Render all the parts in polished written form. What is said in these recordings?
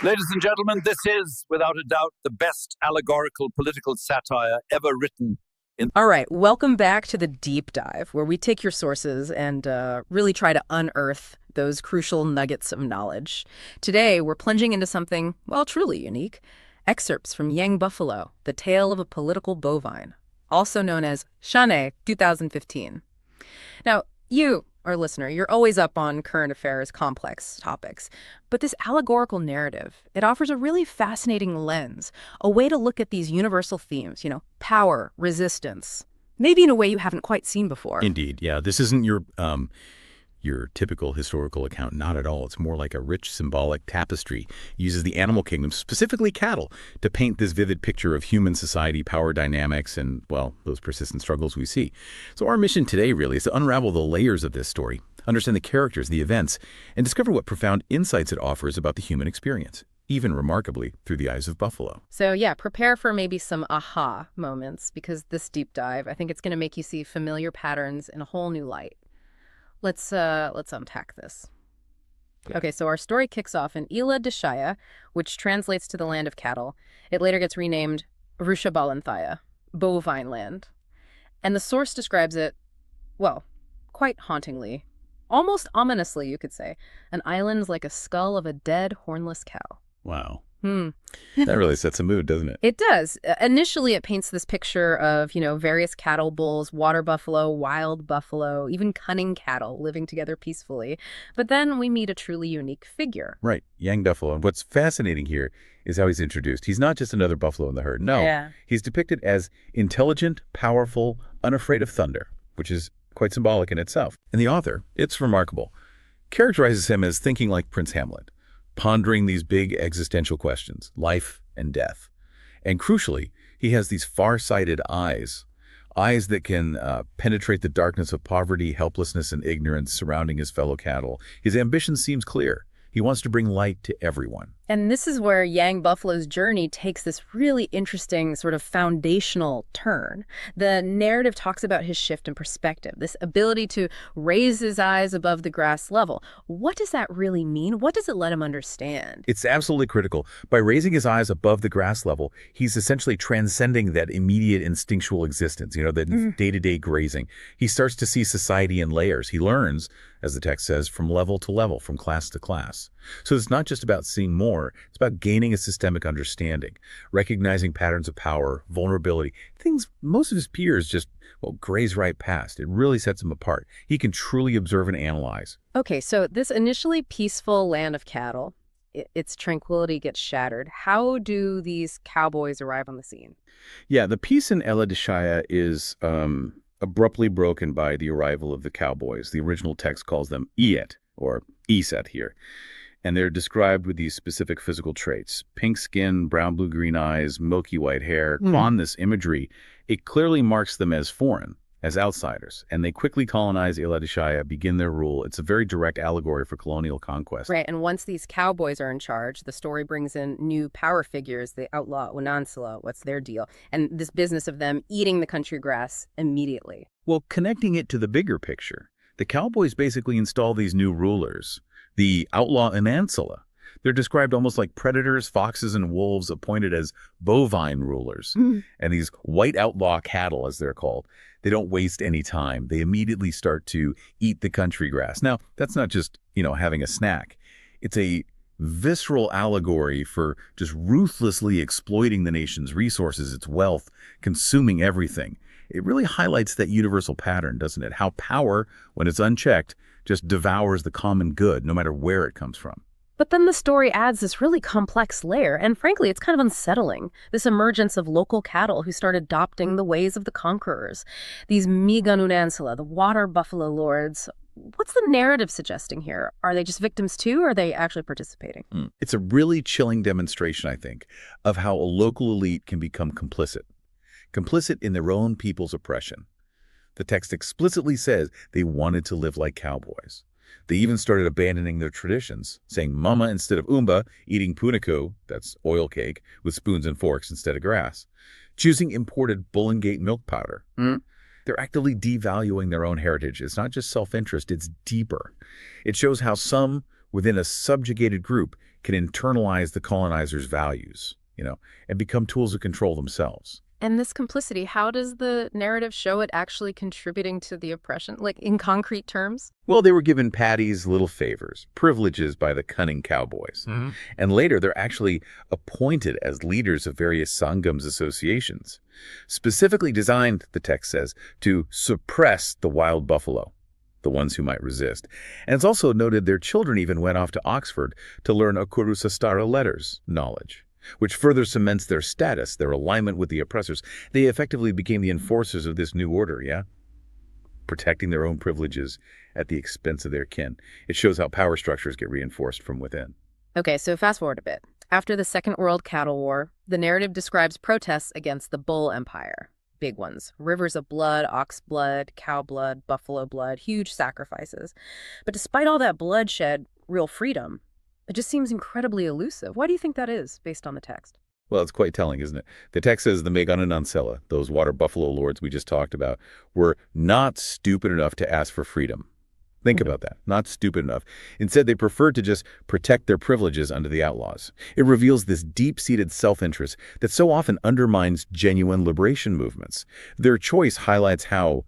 Ladies and gentlemen, this is, without a doubt, the best allegorical political satire ever written in. All right, welcome back to the deep dive, where we take your sources and really try to unearth those crucial nuggets of knowledge. Today, we're plunging into something, well, truly unique. Excerpts from Young Buffalo, The Tale of a Political Bovine, also known as Shane 2015. Now, you, our listener, you're always up on current affairs, complex topics. But this allegorical narrative, it offers a really fascinating lens, a way to look at these universal themes, power, resistance, maybe in a way you haven't quite seen before. Indeed, yeah. This isn't your typical historical account, not at all. It's more like a rich symbolic tapestry. It uses the animal kingdom, specifically cattle, to paint this vivid picture of human society, power dynamics, and, well, those persistent struggles we see. So our mission today really is to unravel the layers of this story, understand the characters, the events, and discover what profound insights it offers about the human experience, even remarkably through the eyes of Buffalo. So yeah, prepare for maybe some aha moments, because this deep dive, I think it's going to make you see familiar patterns in a whole new light. Let's unpack this. Yeah. Okay, so our story kicks off in Ila Deshaya, which translates to the land of cattle. It later gets renamed Rushabalanthaya, bovine land. And the source describes it, well, quite hauntingly, almost ominously, you could say. An island like a skull of a dead, hornless cow. Wow. That really sets a mood, doesn't it? It does. Initially, it paints this picture of, various cattle bulls, water buffalo, wild buffalo, even cunning cattle living together peacefully. But then we meet a truly unique figure. Right, young buffalo. And what's fascinating here is how he's introduced. He's not just another buffalo in the herd. No, He's depicted as intelligent, powerful, unafraid of thunder, which is quite symbolic in itself. And the author, it's remarkable, characterizes him as thinking like Prince Hamlet, pondering these big existential questions, life and death. And crucially, he has these far-sighted eyes that can penetrate the darkness of poverty, helplessness, and ignorance surrounding his fellow cattle. His ambition seems clear. He wants to bring light to everyone. And this is where Young Buffalo's journey takes this really interesting sort of foundational turn. The narrative talks about his shift in perspective, this ability to raise his eyes above the grass level. What does that really mean? What does it let him understand? It's absolutely critical. By raising his eyes above the grass level, he's essentially transcending that immediate instinctual existence, the day-to-day grazing. He starts to see society in layers. He learns, as the text says, from level to level, from class to class. So it's not just about seeing more, it's about gaining a systemic understanding, recognizing patterns of power, vulnerability, things most of his peers just, graze right past. It really sets him apart. He can truly observe and analyze. Okay, so this initially peaceful land of cattle, its tranquility gets shattered. How do these cowboys arrive on the scene? Yeah, the peace in Ela Deshaya is abruptly broken by the arrival of the cowboys. The original text calls them Iet, or Iset here. And they're described with these specific physical traits: pink skin, brown, blue, green eyes, milky white hair. On this imagery, it clearly marks them as foreign, as outsiders. And they quickly colonize Ela Deshaya, begin their rule. It's a very direct allegory for colonial conquest. Right, and once these cowboys are in charge, the story brings in new power figures, the outlaw Unansala. What's their deal? And this business of them eating the country grass immediately. Well, connecting it to the bigger picture, the cowboys basically install these new rulers, the outlaw Unansala. They're described almost like predators, foxes, and wolves appointed as bovine rulers. And these white outlaw cattle, as they're called, they don't waste any time. They immediately start to eat the country grass. Now, that's not just, having a snack. It's a visceral allegory for just ruthlessly exploiting the nation's resources, its wealth, consuming everything. It really highlights that universal pattern, doesn't it? How power, when it's unchecked, just devours the common good, no matter where it comes from. But then the story adds this really complex layer, and frankly, it's kind of unsettling. This emergence of local cattle who start adopting the ways of the conquerors. These Miganunansala, the water buffalo lords. What's the narrative suggesting here? Are they just victims too, or are they actually participating? It's a really chilling demonstration, I think, of how a local elite can become complicit in their own people's oppression. The text explicitly says they wanted to live like cowboys. They even started abandoning their traditions, saying mama instead of umba, eating puniku, that's oil cake, with spoons and forks instead of grass, choosing imported Bullengate milk powder. They're actively devaluing their own heritage. It's not just self-interest, it's deeper. It shows how some within a subjugated group can internalize the colonizers' values, and become tools of control themselves. And this complicity, how does the narrative show it actually contributing to the oppression, like in concrete terms? Well, they were given Paddy's little favors, privileges by the cunning cowboys. And later, they're actually appointed as leaders of various Sangham's associations, specifically designed, the text says, to suppress the wild buffalo, the ones who might resist. And it's also noted their children even went off to Oxford to learn Okurusastara letters knowledge, which further cements their status, their alignment with the oppressors. They effectively became the enforcers of this new order, yeah? Protecting their own privileges at the expense of their kin. It shows how power structures get reinforced from within. Okay, so fast forward a bit. After the Second World Cattle War, the narrative describes protests against the Bull Empire. Big ones. Rivers of blood, ox blood, cow blood, buffalo blood, huge sacrifices. But despite all that bloodshed, real freedom, it just seems incredibly elusive. Why do you think that is, based on the text? Well, it's quite telling, isn't it? The text says the Megananansela, those water buffalo lords we just talked about, were not stupid enough to ask for freedom. Think about that. Not stupid enough. Instead, they preferred to just protect their privileges under the outlaws. It reveals this deep-seated self-interest that so often undermines genuine liberation movements. Their choice highlights how,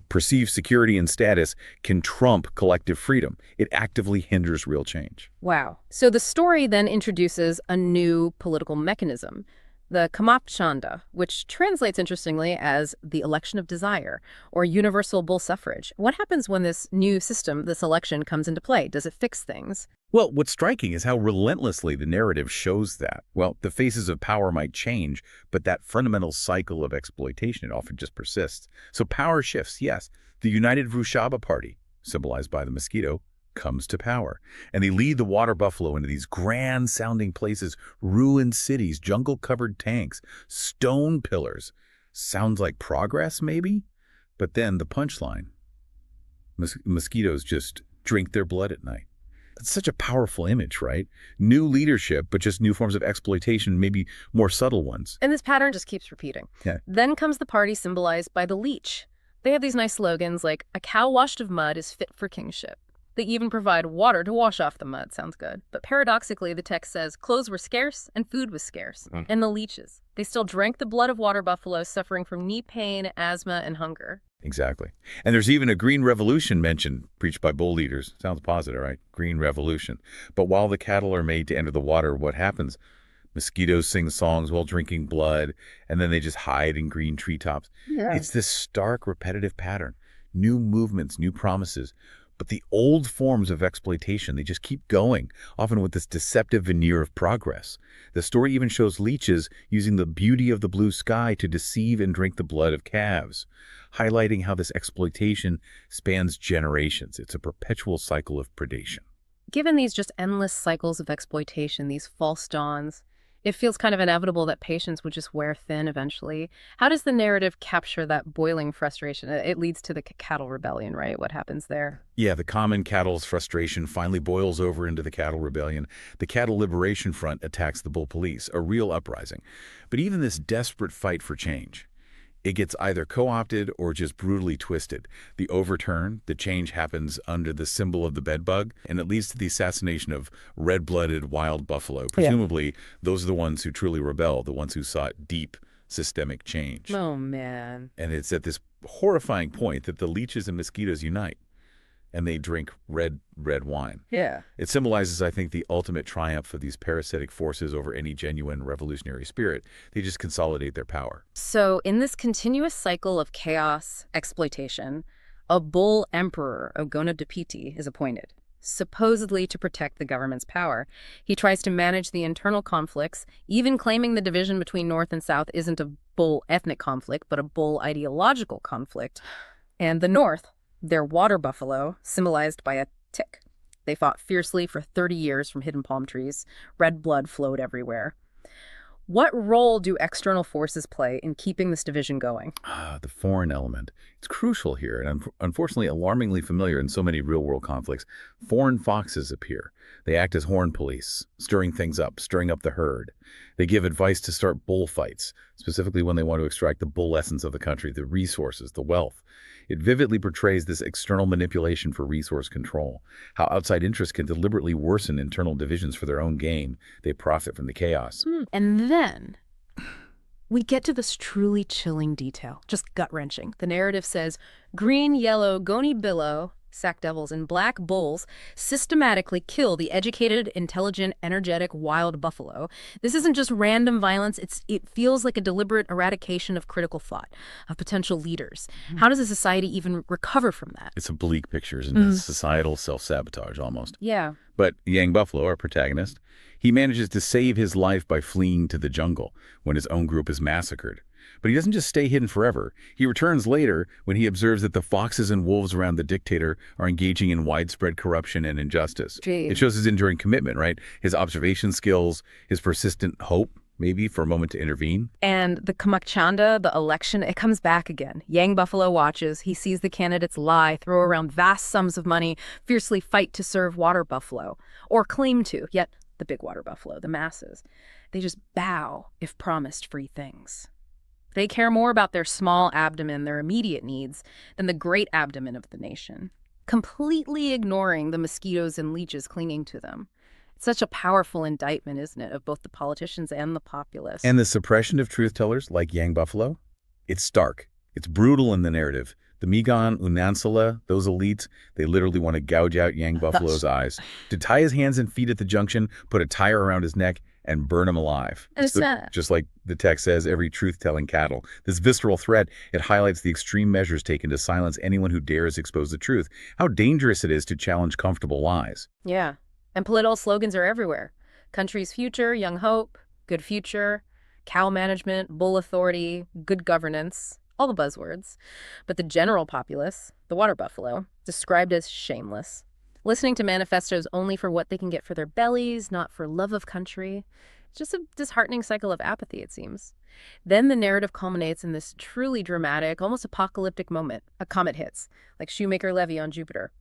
perceived security and status can trump collective freedom. It actively hinders real change. Wow. So the story then introduces a new political mechanism, the Kamapchanda, which translates interestingly as the election of desire or universal bull suffrage. What happens when this new system, this election, comes into play? Does it fix things? Well, what's striking is how relentlessly the narrative shows that. Well, the faces of power might change, but that fundamental cycle of exploitation, it often just persists. So power shifts, yes. The United Vrushaba Party, symbolized by the mosquito, comes to power. And they lead the water buffalo into these grand-sounding places, ruined cities, jungle-covered tanks, stone pillars. Sounds like progress, maybe? But then the punchline. Mosquitoes just drink their blood at night. That's such a powerful image, right? New leadership, but just new forms of exploitation, maybe more subtle ones. And this pattern just keeps repeating. Yeah. Then comes the party symbolized by the leech. They have these nice slogans like, "A cow washed of mud is fit for kingship." They even provide water to wash off the mud. Sounds good. But paradoxically, the text says clothes were scarce and food was scarce. And the leeches, they still drank the blood of water buffalo suffering from knee pain, asthma, and hunger. Exactly. And there's even a green revolution mentioned, preached by bull leaders. Sounds positive, right? Green revolution. But while the cattle are made to enter the water, what happens? Mosquitoes sing songs while drinking blood, and then they just hide in green treetops. Yeah. It's this stark, repetitive pattern. New movements, new promises. But the old forms of exploitation, they just keep going, often with this deceptive veneer of progress. The story even shows leeches using the beauty of the blue sky to deceive and drink the blood of calves, highlighting how this exploitation spans generations. It's a perpetual cycle of predation. Given these just endless cycles of exploitation, these false dawns, it feels kind of inevitable that patience would just wear thin eventually. How does the narrative capture that boiling frustration? It leads to the cattle rebellion, right? What happens there? Yeah, the common cattle's frustration finally boils over into the cattle rebellion. The Cattle Liberation Front attacks the bull police, a real uprising. But even this desperate fight for change, it gets either co-opted or just brutally twisted. The overturn, the change happens under the symbol of the bedbug, and it leads to the assassination of red-blooded wild buffalo. Presumably, those are the ones who truly rebel, the ones who sought deep systemic change. Oh, man. And it's at this horrifying point that the leeches and mosquitoes unite, and they drink red wine. Yeah. It symbolizes, I think, the ultimate triumph of these parasitic forces over any genuine revolutionary spirit. They just consolidate their power. So in this continuous cycle of chaos, exploitation, a bull emperor, Ogonadapiti, is appointed, supposedly to protect the government's power. He tries to manage the internal conflicts, even claiming the division between North and South isn't a bull ethnic conflict, but a bull ideological conflict. And the North, their water buffalo, symbolized by a tick. They fought fiercely for 30 years from hidden palm trees. Red blood flowed everywhere. What role do external forces play in keeping this division going? The foreign element. It's crucial here, and unfortunately alarmingly familiar in so many real-world conflicts. Foreign foxes appear. They act as horn police, stirring things up, stirring up the herd. They give advice to start bullfights, specifically when they want to extract the bull essence of the country, the resources, the wealth. It vividly portrays this external manipulation for resource control, how outside interests can deliberately worsen internal divisions for their own gain. They profit from the chaos. And then we get to this truly chilling detail, just gut-wrenching. The narrative says, green, yellow, goni billow, sack devils, and black bulls systematically kill the educated, intelligent, energetic wild buffalo. This isn't just random violence. It feels like a deliberate eradication of critical thought, of potential leaders. How does a society even recover from that? It's a bleak picture, isn't it? Societal self-sabotage, almost. Yeah. But Yang Buffalo, our protagonist, he manages to save his life by fleeing to the jungle when his own group is massacred. But he doesn't just stay hidden forever. He returns later when he observes that the foxes and wolves around the dictator are engaging in widespread corruption and injustice. Gee. It shows his enduring commitment, right? His observation skills, his persistent hope, maybe, for a moment to intervene. And the Kamachanda, the election, it comes back again. Yang Buffalo watches. He sees the candidates lie, throw around vast sums of money, fiercely fight to serve water buffalo, or claim to, yet the big water buffalo, the masses. They just bow if promised free things. They care more about their small abdomen, their immediate needs, than the great abdomen of the nation, completely ignoring the mosquitoes and leeches clinging to them. It's such a powerful indictment, isn't it, of both the politicians and the populace. And the suppression of truth-tellers like Yang Buffalo? It's stark. It's brutal in the narrative. The Migan, Unansala, those elites, they literally want to gouge out Yang Buffalo's eyes, to tie his hands and feet at the junction, put a tire around his neck, and burn him alive. And Just like the text says, every truth-telling cattle. This visceral threat, it highlights the extreme measures taken to silence anyone who dares expose the truth. How dangerous it is to challenge comfortable lies. Yeah. And political slogans are everywhere. Country's future, young hope, good future, cow management, bull authority, good governance, all the buzzwords. But the general populace, the water buffalo, described as shameless, listening to manifestos only for what they can get for their bellies, not for love of country. It's just a disheartening cycle of apathy, it seems. Then the narrative culminates in this truly dramatic, almost apocalyptic moment. A comet hits, like Shoemaker Levy on Jupiter.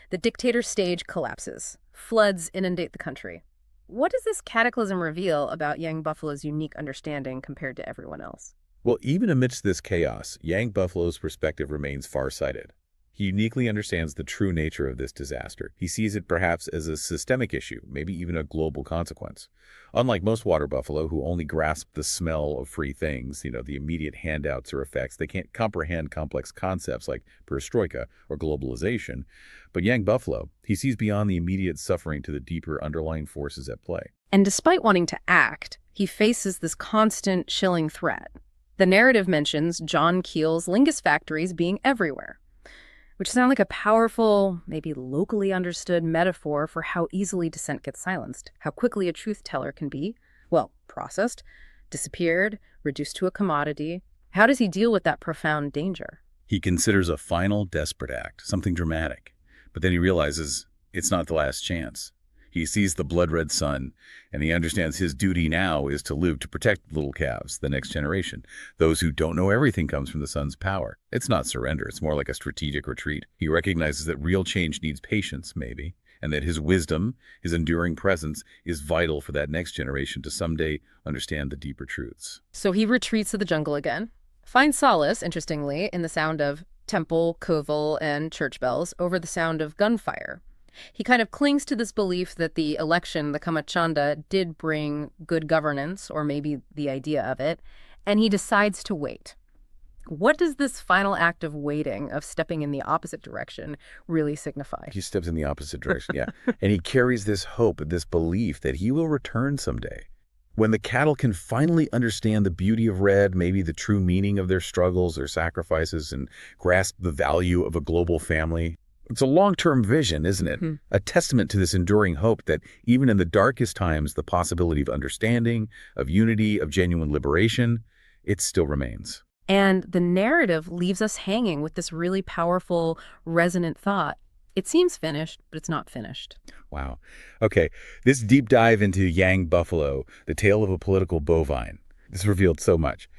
The dictator's stage collapses. Floods inundate the country. What does this cataclysm reveal about Yang Buffalo's unique understanding compared to everyone else? Well, even amidst this chaos, Yang Buffalo's perspective remains far-sighted. He uniquely understands the true nature of this disaster. He sees it perhaps as a systemic issue, maybe even a global consequence. Unlike most water buffalo who only grasp the smell of free things, the immediate handouts or effects, they can't comprehend complex concepts like perestroika or globalization. But Yang Buffalo, he sees beyond the immediate suffering to the deeper underlying forces at play. And despite wanting to act, he faces this constant chilling threat. The narrative mentions John Keel's Lingus factories being everywhere, which sound like a powerful, maybe locally understood metaphor for how easily dissent gets silenced, how quickly a truth teller can be, well, processed, disappeared, reduced to a commodity. How does he deal with that profound danger? He considers a final desperate act, something dramatic, but then he realizes it's not the last chance. He sees the blood-red sun, and he understands his duty now is to live to protect little calves, the next generation. Those who don't know everything comes from the sun's power. It's not surrender. It's more like a strategic retreat. He recognizes that real change needs patience, maybe, and that his wisdom, his enduring presence, is vital for that next generation to someday understand the deeper truths. So he retreats to the jungle again, finds solace, interestingly, in the sound of temple, koval, and church bells over the sound of gunfire. He kind of clings to this belief that the election, the Kamachanda, did bring good governance, or maybe the idea of it, and he decides to wait. What does this final act of waiting, of stepping in the opposite direction, really signify? He steps in the opposite direction, yeah. And he carries this hope, this belief that he will return someday. When the cattle can finally understand the beauty of red, maybe the true meaning of their struggles, their sacrifices, and grasp the value of a global family. It's a long-term vision, isn't it? A testament to this enduring hope that even in the darkest times, the possibility of understanding, of unity, of genuine liberation, it still remains. And the narrative leaves us hanging with this really powerful, resonant thought. It seems finished, but it's not finished. Wow. Okay, this deep dive into Yang Buffalo, the tale of a political bovine, this revealed so much.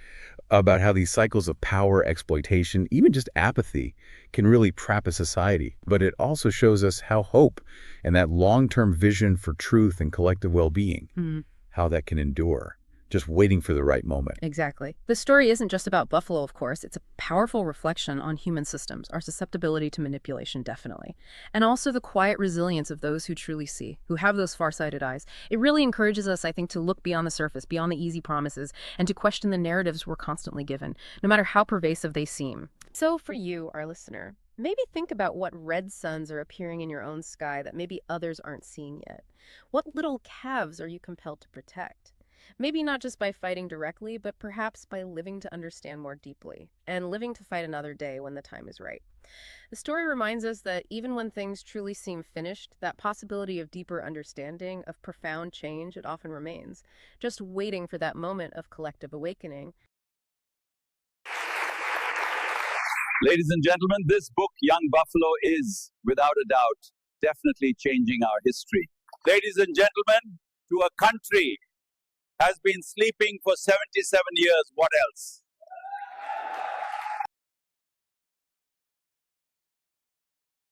about how these cycles of power, exploitation, even just apathy can really trap a society. But it also shows us how hope and that long-term vision for truth and collective well-being, how that can endure, just waiting for the right moment. Exactly. The story isn't just about Buffalo, of course. It's a powerful reflection on human systems, our susceptibility to manipulation, definitely. And also the quiet resilience of those who truly see, who have those far-sighted eyes. It really encourages us, I think, to look beyond the surface, beyond the easy promises, and to question the narratives we're constantly given, no matter how pervasive they seem. So for you, our listener, maybe think about what red suns are appearing in your own sky that maybe others aren't seeing yet. What little calves are you compelled to protect? Maybe not just by fighting directly, but perhaps by living to understand more deeply, and living to fight another day when the time is right. The story reminds us that even when things truly seem finished, that possibility of deeper understanding, of profound change, it often remains, just waiting for that moment of collective awakening. Ladies and gentlemen, this book, Young Buffalo, is, without a doubt, definitely changing our history. Ladies and gentlemen, to a country has been sleeping for 77 years, what else?